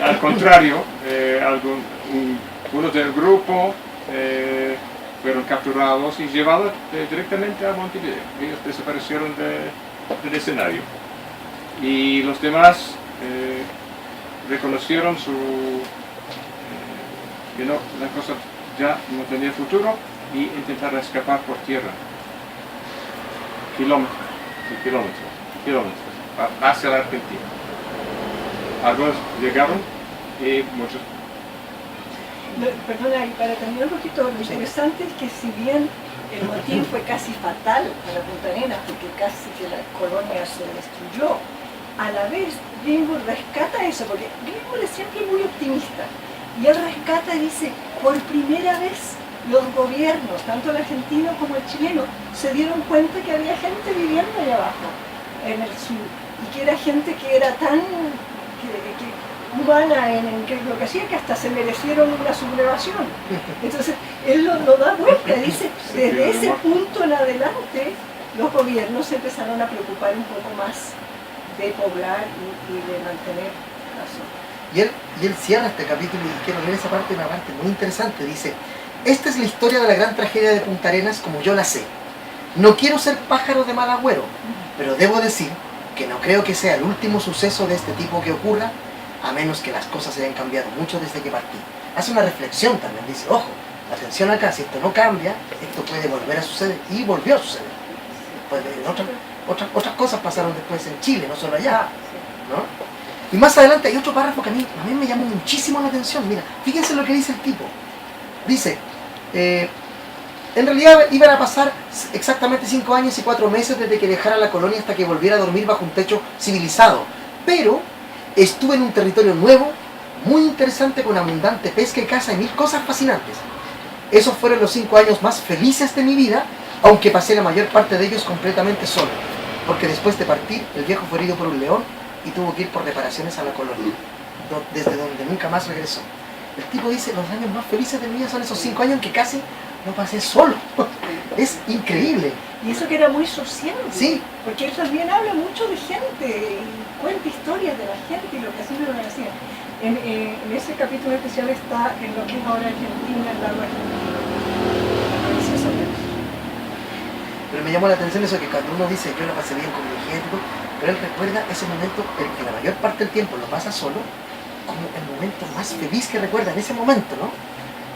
Al contrario, unos del grupo fueron capturados y llevados directamente a Montevideo. Ellos desaparecieron del escenario. Y los demás reconocieron que no, la cosa ya no tenía futuro y intentaron escapar por tierra. Kilómetros hacia la Argentina. Algunos llegaron y muchos.
Perdona, y para terminar un poquito, lo interesante es que si bien el motín fue casi fatal para Punta Arenas, porque casi que la colonia se destruyó, a la vez Greenwood rescata eso, porque Greenwood es siempre muy optimista, y él rescata y dice, por primera vez los gobiernos, tanto el argentino como el chileno, se dieron cuenta que había gente viviendo allá abajo, en el sur, y que era gente que era tan humana en lo que hacía que hasta se merecieron una sublevación. Entonces, él lo da vuelta, dice, desde ese punto en adelante, los gobiernos se empezaron a preocupar un poco más de poblar y de mantener la zona.
Y él cierra este capítulo, y quiero leer esa parte, una parte muy interesante. Dice, esta es la historia de la gran tragedia de Punta Arenas como yo la sé. No quiero ser pájaro de mal agüero, pero debo decir que no creo que sea el último suceso de este tipo que ocurra, a menos que las cosas hayan cambiado mucho desde que partí. Hace una reflexión también, dice, ojo, atención acá, si esto no cambia, esto puede volver a suceder, y volvió a suceder. Otras cosas pasaron después en Chile, no solo allá, ¿no? Y más adelante hay otro párrafo que a mí me llamó muchísimo la atención. Mira, fíjense lo que dice el tipo. Dice, en realidad iban a pasar exactamente 5 años y 4 meses desde que dejara la colonia hasta que volviera a dormir bajo un techo civilizado. Pero estuve en un territorio nuevo, muy interesante, con abundante pesca y caza y 1000 cosas fascinantes. Esos fueron los 5 años más felices de mi vida, aunque pasé la mayor parte de ellos completamente solo, porque después de partir, el viejo fue herido por un león y tuvo que ir por reparaciones a la colonia, desde donde nunca más regresó. El tipo dice, los años más felices de mi vida son esos 5 años en que casi no pasé solo. Es increíble.
Y eso que era muy social,
sí,
porque él también habla mucho de gente, y cuenta historias de la gente y lo que siempre lo hacía. En ese capítulo especial está en lo que es ahora Argentina, el lago argentino.
Pero me llamó la atención eso que cuando uno dice, yo lo pasé bien con mi gente, pero él recuerda ese momento, el que la mayor parte del tiempo lo pasa solo, como el momento más feliz que recuerda en ese momento, ¿no?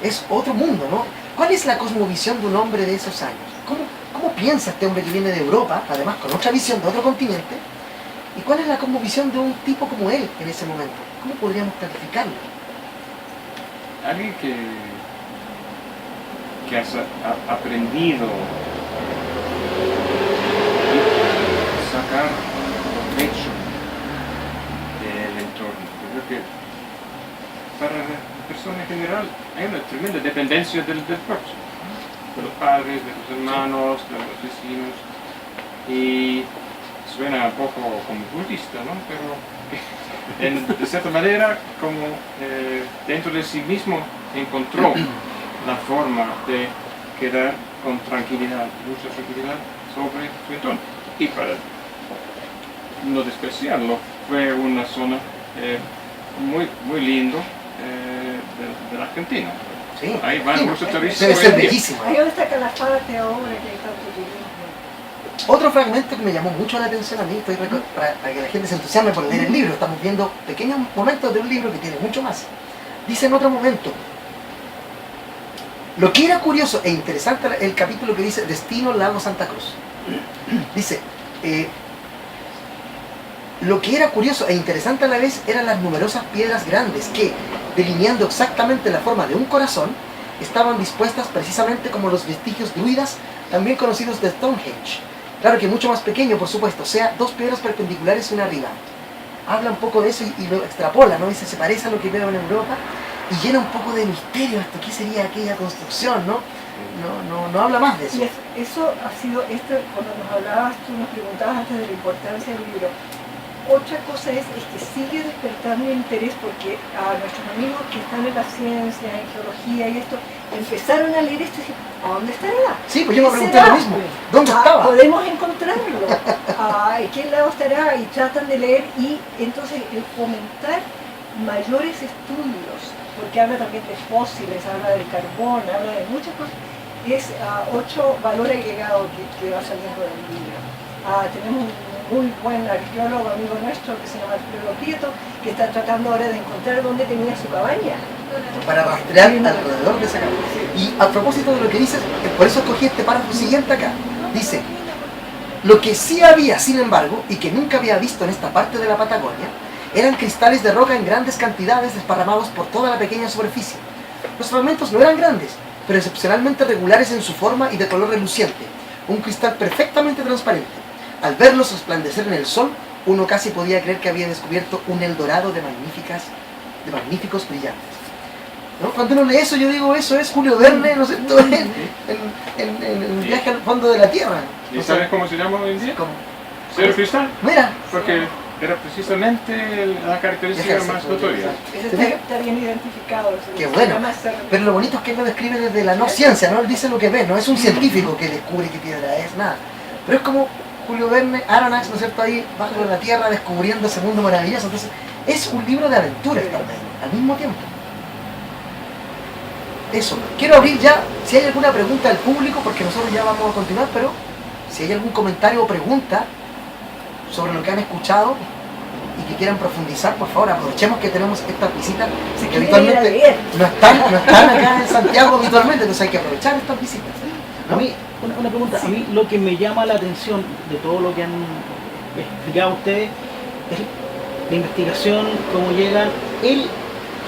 Es otro mundo, ¿no? ¿Cuál es la cosmovisión de un hombre de esos años? ¿Cómo piensa este hombre que viene de Europa, además con otra visión de otro continente? ¿Y cuál es la cosmovisión de un tipo como él en ese momento? ¿Cómo podríamos calificarlo?
Alguien que ha aprendido a sacar provecho del entorno. Yo creo que para la persona en general hay una tremenda dependencia del próximo, de los padres, de los hermanos, de los vecinos, y suena un poco como budista, ¿no? Pero de cierta manera, como dentro de sí mismo encontró la forma de quedar con tranquilidad, mucha tranquilidad sobre su entorno. Y para no despreciarlo, fue una zona muy lindo de la Argentina.
Sí.
Ahí van muchos turistas.
Debe ser bellísimo.
Ahí donde está Calafate ahora, que hay tanto turismo.
Otro fragmento que me llamó mucho la atención a mí, para que la gente se entusiasme por leer el libro, estamos viendo pequeños momentos de un libro que tiene mucho más. Dice en otro momento, lo que era curioso e interesante el capítulo que dice Destino Lago Santa Cruz. Dice, lo que era curioso e interesante a la vez eran las numerosas piedras grandes que, delineando exactamente la forma de un corazón, estaban dispuestas precisamente como los vestigios druidas, también conocidos de Stonehenge. Claro que mucho más pequeño, por supuesto, o sea, 2 piedras perpendiculares una arriba. Habla un poco de eso y lo extrapola, ¿no? Dice, se parece a lo que veo en Europa y llena un poco de misterio esto, ¿qué sería aquella construcción, no? No habla más de eso.
Y eso ha sido, cuando nos hablabas, tú nos preguntabas antes de la importancia del libro. Otra cosa es que sigue despertando interés porque a nuestros amigos que están en la ciencia, en geología y esto, empezaron a leer esto y dicen, ¿a dónde estará?
Sí, pues yo me pregunté lo mismo, ¿dónde estaba?
Podemos encontrarlo, ¿en qué lado estará? Y tratan de leer y entonces el fomentar mayores estudios, porque habla también de fósiles, habla del carbón, habla de muchas cosas, es otro valor agregado que va saliendo del libro. Tenemos un muy buen arqueólogo, amigo nuestro, que se llama Alfredo Prieto, que está tratando ahora de encontrar dónde tenía su cabaña.
Para rastrear alrededor de esa cabaña. Y a propósito de lo que dices, por eso escogí este párrafo siguiente acá. Dice, lo que sí había, sin embargo, y que nunca había visto en esta parte de la Patagonia, eran cristales de roca en grandes cantidades desparramados por toda la pequeña superficie. Los fragmentos no eran grandes, pero excepcionalmente regulares en su forma y de color reluciente, un cristal perfectamente transparente. Al verlos resplandecer en el sol, uno casi podía creer que había descubierto un Eldorado de magníficos brillantes. ¿No? Cuando uno lee eso, yo digo, eso es Julio Verne, ¿no sé, en el viaje al fondo de la Tierra.
¿Y sabes cómo se llama hoy en día?
¿Cómo?
Cero cristal.
Mira.
Porque era precisamente la característica más notoria.
Eso está bien identificado.
Qué bueno. Pero lo bonito es que él lo describe desde la no ciencia, ¿no? Él dice lo que ve, no es un científico que descubre qué piedra es, nada. Pero es como Julio Verne, Aronnax, ¿no es cierto? Ahí bajo la Tierra descubriendo ese mundo maravilloso. Entonces, es un libro de aventuras también, al mismo tiempo. Eso, quiero abrir ya, si hay alguna pregunta del público, porque nosotros ya vamos a continuar, pero si hay algún comentario o pregunta sobre lo que han escuchado y que quieran profundizar, por favor, aprovechemos que tenemos estas visitas que habitualmente no están acá en Santiago habitualmente, entonces hay que aprovechar estas visitas, ¿no?
A mí, una pregunta, a mí lo que me llama la atención de todo lo que han explicado ustedes es la investigación, cómo llegan,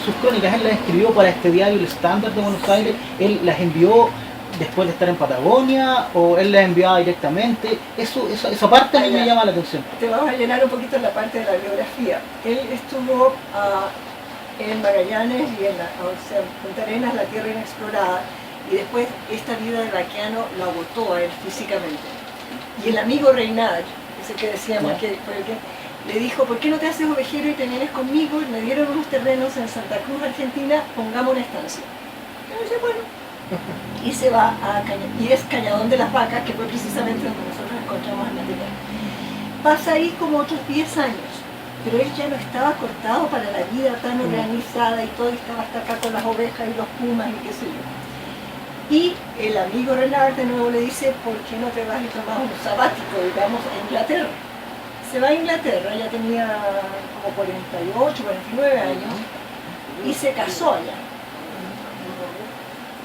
sus crónicas, él las escribió para este diario, el Standard de Buenos Aires, él las envió después de estar en Patagonia, o él las enviaba directamente. Esa parte a mí me llama la atención.
Te vamos a llenar un poquito la parte de la biografía. Él estuvo en Magallanes y en Punta Arenas, la tierra inexplorada, y después esta vida de vaquiano lo agotó a él físicamente. Y el amigo Reynard, ese que decíamos que fue el que le dijo, ¿por qué no te haces ovejero y te vienes conmigo? Me dieron unos terrenos en Santa Cruz, Argentina, pongamos una estancia. Y yo dije, bueno. Y se va a y es Cañadón de las Vacas, que fue precisamente donde nosotros encontramos el material. Pasa ahí como otros 10 años, pero él ya no estaba cortado para la vida tan organizada y todo, y estaba hasta acá con las ovejas y los pumas y qué sé yo. Y el amigo Renard de nuevo le dice, ¿por qué no te vas y tomas un sabático y vamos a Inglaterra? Se va a Inglaterra, ya tenía como 48, 49 años, y se casó allá.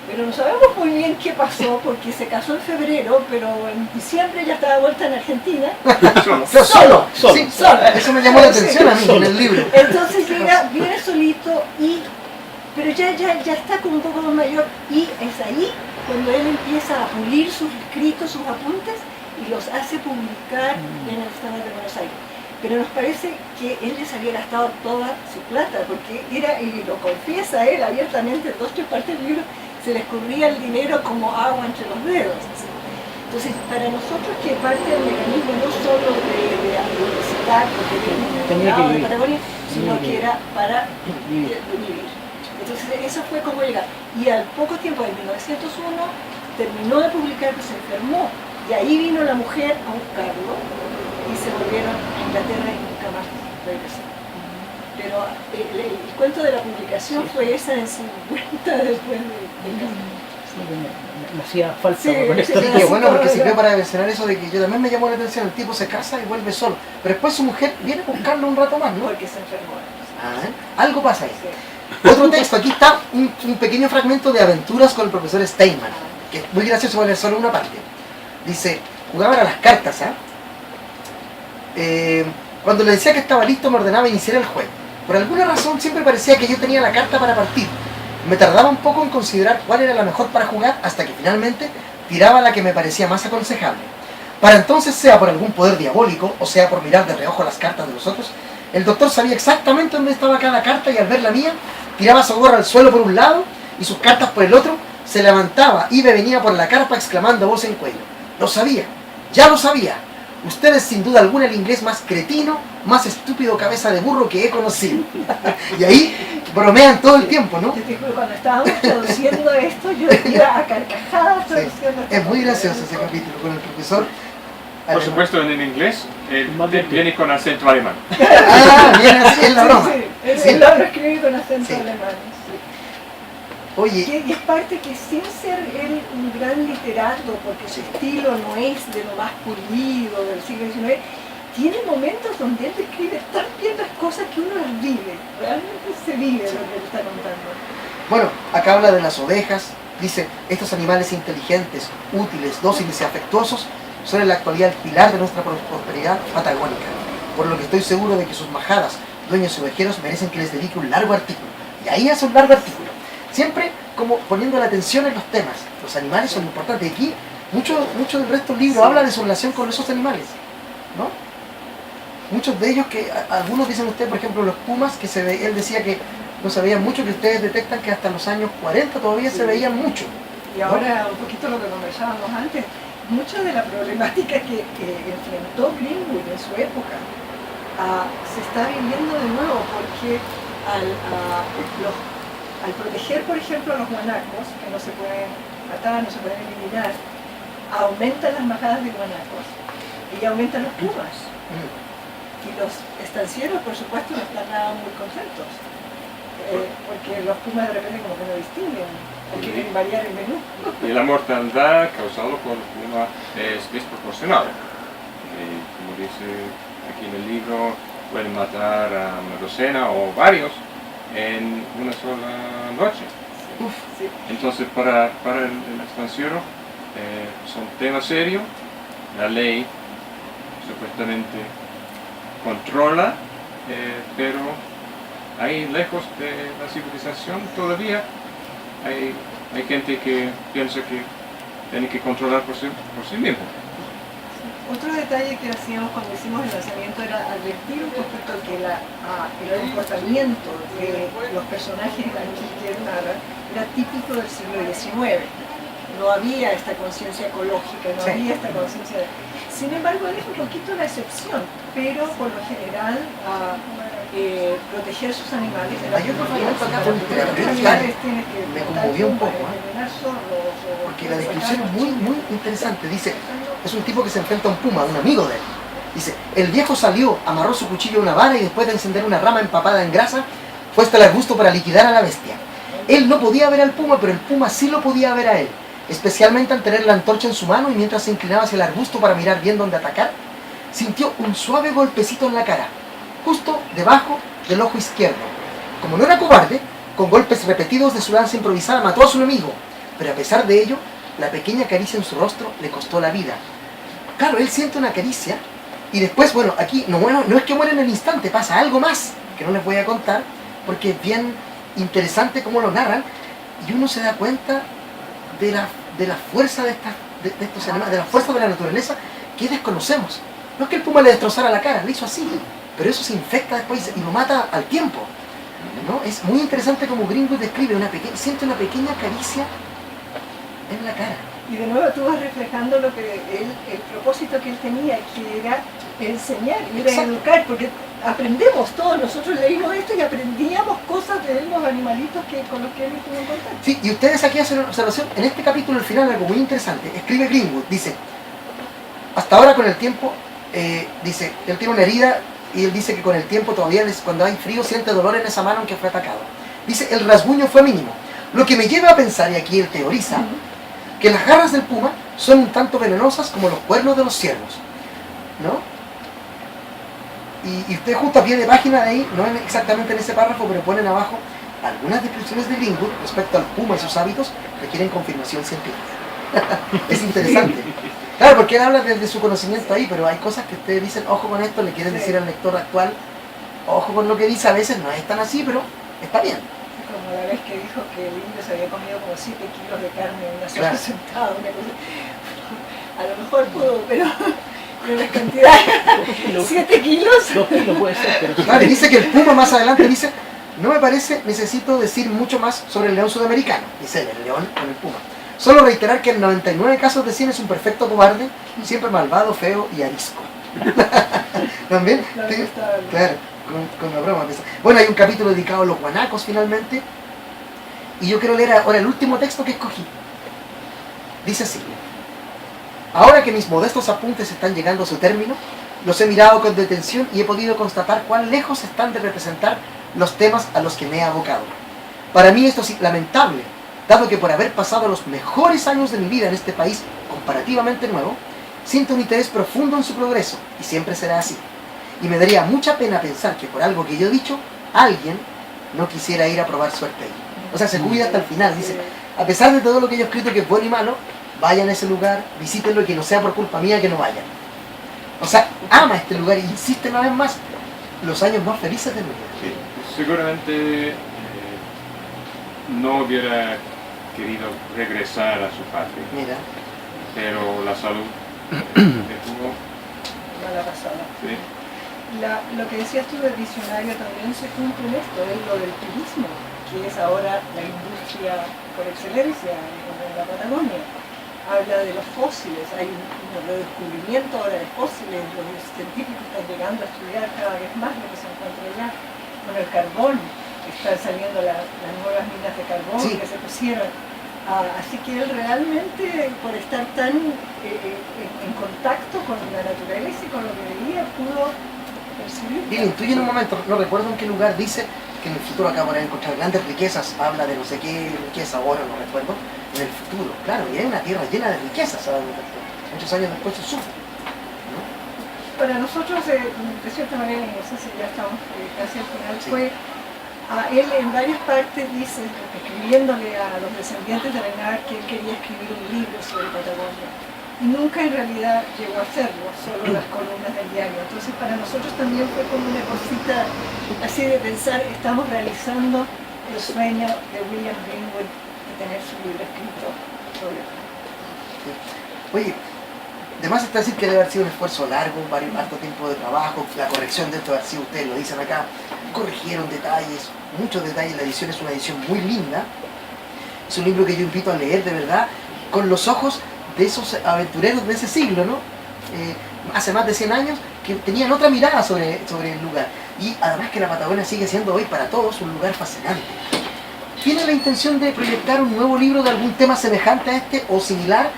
Pero no sabemos muy bien qué pasó, porque se casó en febrero, pero en diciembre ya estaba de vuelta en Argentina.
Solo. Sí, solo. Eso me llamó la atención a mí en el libro.
Entonces llega, viene solito, pero ya está como un poco más mayor, y es ahí cuando él empieza a pulir sus escritos, sus apuntes, y los hace publicar en el Standard de Buenos Aires. Pero nos parece que él les había gastado toda su plata, porque era, y lo confiesa él abiertamente, 2 o 3 partes del libro, se le escurría el dinero como agua entre los dedos. Entonces, para nosotros que parte del mecanismo no solo de visitar, porque tenía que vivir en Patagonia, sino que era para vivir. Entonces, eso fue como llegar. Y al poco tiempo, en 1901, terminó de publicar, que se enfermó. Y ahí vino la mujer a buscarlo y se volvieron a Inglaterra y nunca más regresaron. Pero el cuento de la publicación fue esa en 50 después de
me hacía falta con esto.
Sí, qué bueno, porque sirvió para mencionar eso de que yo también me llamó la atención, el tipo se casa y vuelve solo, pero después su mujer viene a buscarlo un rato más, ¿no?
porque se enfermó.
Algo pasa ahí. Otro texto, aquí está un pequeño fragmento de Aventuras con el profesor Steinman, que es muy gracioso, voy a leer solo una parte. Dice, jugaban a las cartas, cuando le decía que estaba listo me ordenaba iniciar el juego. Por alguna razón siempre parecía que yo tenía la carta para partir. Me tardaba un poco en considerar cuál era la mejor para jugar, hasta que finalmente tiraba la que me parecía más aconsejable. Para entonces, sea por algún poder diabólico, o sea por mirar de reojo las cartas de los otros, el doctor sabía exactamente dónde estaba cada carta, y al ver la mía, tiraba su gorra al suelo por un lado y sus cartas por el otro, se levantaba y me venía por la carpa exclamando a voz en cuello: lo sabía, ya lo sabía. Usted es sin duda alguna el inglés más cretino, más estúpido cabeza de burro que he conocido. Y ahí bromean todo el tiempo, ¿no?
Cuando estábamos traduciendo esto, yo iba a carcajadas traduciendo.
Sí. Es muy gracioso ese capítulo con el profesor.
Por supuesto, en inglés viene con acento alemán.
Viene así, es la broma.
Sí, él lo escribe con acento alemán.
Oye,
y es parte que sin ser él un gran literato, porque su estilo no es de lo más pulido del siglo XIX, tiene momentos donde él describe tan bien las cosas que uno las vive, realmente se vive lo que él está contando.
Bueno, acá habla de las ovejas, dice, estos animales inteligentes, útiles, dóciles y afectuosos son en la actualidad el pilar de nuestra prosperidad patagónica, por lo que estoy seguro de que sus majadas, dueños y ovejeros merecen que les dedique un largo artículo. Y ahí hace un largo artículo, siempre como poniendo la atención en los temas. Los animales son importantes. Aquí, mucho del resto del libro habla de su relación con esos animales, ¿no? Muchos de ellos que, algunos dicen ustedes, por ejemplo, los pumas, que él decía que no se veían mucho, que ustedes detectan que hasta los años 40 todavía se veían mucho.
Y ahora, un poquito lo que conversábamos antes, mucha de la problemática que enfrentó Greenwood en su época se está viviendo de nuevo, porque al proteger, por ejemplo, a los guanacos, que no se pueden matar, no se pueden eliminar, aumentan las majadas de guanacos y aumentan los pumas. Y los estancieros, por supuesto, no están nada muy contentos, porque los pumas de repente como que no distinguen, o quieren variar el menú.
Y la mortandad causada por el puma es desproporcionada. Como dice aquí en el libro, pueden matar a una docena o varios en una sola noche.
Sí.
Entonces, para el estanciero son temas serios. La ley supuestamente controla, pero ahí lejos de la civilización todavía hay gente que piensa que tiene que controlar por sí mismo.
Otro detalle que hacíamos cuando hicimos el lanzamiento era advertir un poquito que el comportamiento de los personajes que él narra era típico del siglo XIX. No había esta conciencia ecológica, no había esta conciencia de... Sin embargo, él es un poquito la excepción, pero por lo general proteger sus animales.
Hay otro fragmento acá me conmovió un poco, porque la descripción es muy interesante. Dice, es un tipo que se enfrenta a un puma, un amigo de él. Dice, el viejo salió, amarró su cuchillo a una vara y después de encender una rama empapada en grasa, fue hasta el arbusto para liquidar a la bestia. Él no podía ver al puma, pero el puma sí lo podía ver a él, especialmente al tener la antorcha en su mano, y mientras se inclinaba hacia el arbusto para mirar bien dónde atacar, sintió un suave golpecito en la cara, justo debajo del ojo izquierdo. Como no era cobarde, con golpes repetidos de su lanza improvisada mató a su enemigo, pero a pesar de ello, la pequeña caricia en su rostro le costó la vida. Claro, él siente una caricia, y después, bueno, aquí no es que muera en el instante, pasa algo más, que no les voy a contar, porque es bien interesante cómo lo narran, y uno se da cuenta de la fuerza de estos animales, de la fuerza de la naturaleza que desconocemos. No es que el puma le destrozara la cara, le hizo así, pero eso se infecta después y lo mata al tiempo, ¿no? Es muy interesante como Greenwood describe, siente una pequeña caricia en la cara.
Y de nuevo tú vas reflejando lo que el propósito que él tenía, que era enseñar, era educar, porque aprendemos todos, nosotros leímos esto y aprendíamos cosas de los animalitos con los que él estuvo en contacto.
Sí, y ustedes aquí hacen una observación, en este capítulo al final algo muy interesante, escribe Greenwood, dice, hasta ahora con el tiempo, dice, él tiene una herida y él dice que con el tiempo todavía, cuando hay frío, siente dolor en esa mano en que fue atacado. Dice, el rasguño fue mínimo, lo que me lleva a pensar, y aquí él teoriza, que las garras del puma son un tanto venenosas como los cuernos de los ciervos, ¿no? Y usted justo a pie de página de ahí, no exactamente en ese párrafo, pero ponen abajo algunas descripciones de Greenwood respecto al puma y sus hábitos requieren confirmación científica. Es interesante. Claro, porque él habla desde su conocimiento ahí, pero hay cosas que ustedes dicen, ojo con esto, le quieren decir al lector actual, ojo con lo que dice, a veces no es tan así, pero está bien.
Como la vez que dijo que el indio se había comido como 7 kilos de carne en una sola sentada, una cosa. A lo mejor pudo, pero las cantidades, 7 kilos.
2 kilos puede ser, pero...
Vale, dice que el puma más adelante dice, no me parece, necesito decir mucho más sobre el león sudamericano, dice el león con el puma. Solo reiterar que en 99 casos de 100 es un perfecto cobarde, siempre malvado, feo y arisco. También, claro, con la broma. Bueno, hay un capítulo dedicado a los guanacos finalmente, y yo quiero leer ahora el último texto que escogí. Dice así: ahora que mis modestos apuntes están llegando a su término, los he mirado con detención y he podido constatar cuán lejos están de representar los temas a los que me he abocado. Para mí esto es lamentable, dado que por haber pasado los mejores años de mi vida en este país comparativamente nuevo, siento un interés profundo en su progreso, y siempre será así. Y me daría mucha pena pensar que por algo que yo he dicho, alguien no quisiera ir a probar suerte ahí. O sea, se cuida hasta el final, dice, a pesar de todo lo que yo he escrito que es bueno y malo, vayan a ese lugar, visítenlo y que no sea por culpa mía que no vayan. O sea, ama este lugar y insiste una vez más, los años más felices de mi vida.
Sí, seguramente no hubiera querido regresar a su patria,
Mira,
pero la salud le jugó.
Mala pasada.
Sí.
Lo que decías tú del diccionario también se cumple en esto, es lo del turismo, que es ahora la industria por excelencia en la Patagonia. Habla de los fósiles, hay un redescubrimiento ahora de fósiles, los científicos están llegando a estudiar cada vez más lo que se encuentra allá. Con el carbón, están saliendo las nuevas minas de carbón
Sí.
que se pusieron. Así que él realmente, por estar tan en contacto con la naturaleza y con lo que veía, pudo percibir.
y intuye en un momento, no recuerdo en qué lugar, dice que en el futuro acá van a encontrar grandes riquezas, habla de no sé qué riqueza ahora, no recuerdo, en el futuro, claro, y hay una tierra llena de riquezas, ¿sabes? Muchos años después se supo.
Para nosotros, de cierta manera, y no sé si ya estamos casi al final,
Sí.
fue a él en varias partes dice, escribiéndole a los descendientes de Renar, que él quería escribir un libro sobre Patagonia. Y nunca en realidad llegó a hacerlo, solo las columnas del diario. Entonces para nosotros también fue como una cosita así de pensar, estamos realizando el sueño de William Greenwood de tener su libro escrito sobre
Oye, además está decir que debe haber sido un esfuerzo largo, harto tiempo de trabajo, la corrección de esto debe haber sido, ustedes lo dicen acá, corrigieron detalles, muchos detalles, la edición es una edición muy linda, es un libro que yo invito a leer de verdad, con los ojos de esos aventureros de ese siglo, ¿no? Hace más de 100 años, que tenían otra mirada sobre el lugar, y además que la Patagonia sigue siendo hoy para todos un lugar fascinante. ¿Tiene la intención de proyectar un nuevo libro de algún tema semejante a este o similar?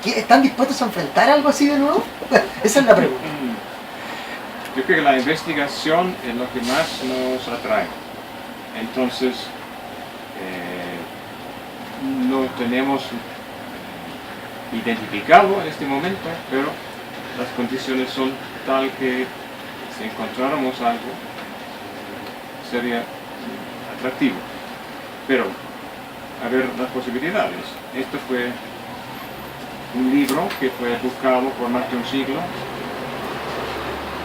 ¿Están dispuestos a enfrentar algo así de nuevo? Esa es la pregunta.
Yo creo que la investigación es lo que más nos atrae. Entonces, no tenemos identificado en este momento, pero las condiciones son tal que si encontráramos algo, sería atractivo. Pero, a ver las posibilidades. Esto fue un libro que fue buscado por más de un siglo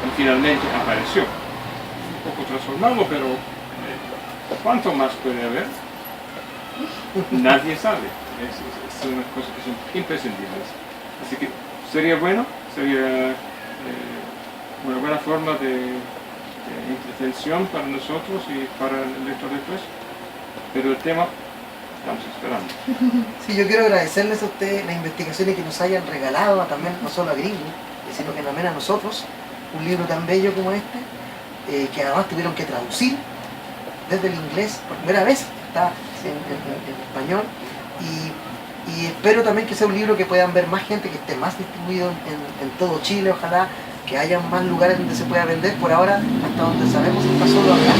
y finalmente apareció. Un poco transformado, pero ¿cuánto más puede haber? Nadie sabe. Son unas cosas que son imprescindibles. Así que sería bueno, sería una buena forma de entretención para nosotros y para el lector después. Pero el tema estamos esperando.
Sí, yo quiero agradecerles a ustedes las investigaciones que nos hayan regalado, también no solo a Greenwood, sino que también a nosotros, un libro tan bello como este, que además tuvieron que traducir desde el inglés por primera vez, está en español, y espero también que sea un libro que puedan ver más gente, que esté más distribuido en todo Chile, ojalá que haya más lugares donde se pueda vender. Por ahora, hasta donde sabemos, está solo acá.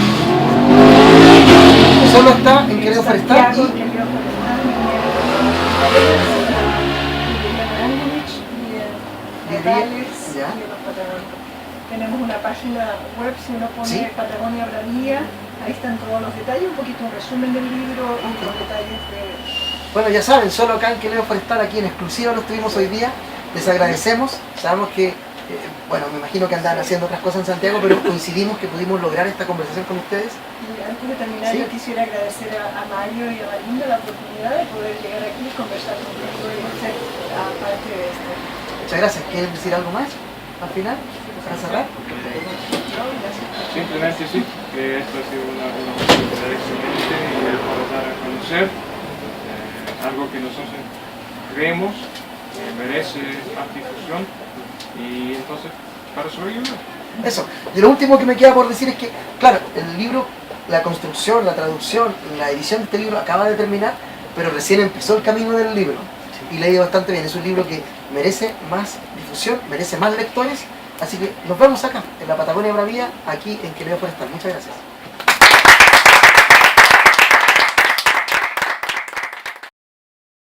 Solo está en Querido Forestal y
ya. Tenemos una página web, si uno pone
¿Sí?
Patagonia Bravía, ahí están todos los detalles, un poquito un resumen del libro y los detalles de...
Bueno, ya saben, solo acá en Querido Forestal, aquí en exclusiva lo tuvimos hoy día. Les agradecemos, sabemos que, bueno, me imagino que andaban haciendo otras cosas en Santiago, pero coincidimos que pudimos lograr esta conversación con ustedes.
Y antes de terminar,
¿Sí?
yo quisiera agradecer a Mario y a Marinda la oportunidad de poder llegar aquí y conversar contigo y ser parte de esto.
Muchas gracias. ¿Quieren decir algo más al final? Para cerrar.
Simplemente sí, que esta ha sido una oportunidad excelente y para dar a conocer algo que nosotros creemos que merece más difusión y entonces para su ayuda.
Eso. Y lo último que me queda por decir es que, claro, el libro, la construcción, la traducción, la edición de este libro acaba de terminar, pero recién empezó el camino del libro. Y le ha ido bastante bien. Es un libro que merece más difusión, merece más lectores. Así que nos vemos acá, en la Patagonia Bravía, aquí en Querido Forestal. Muchas gracias.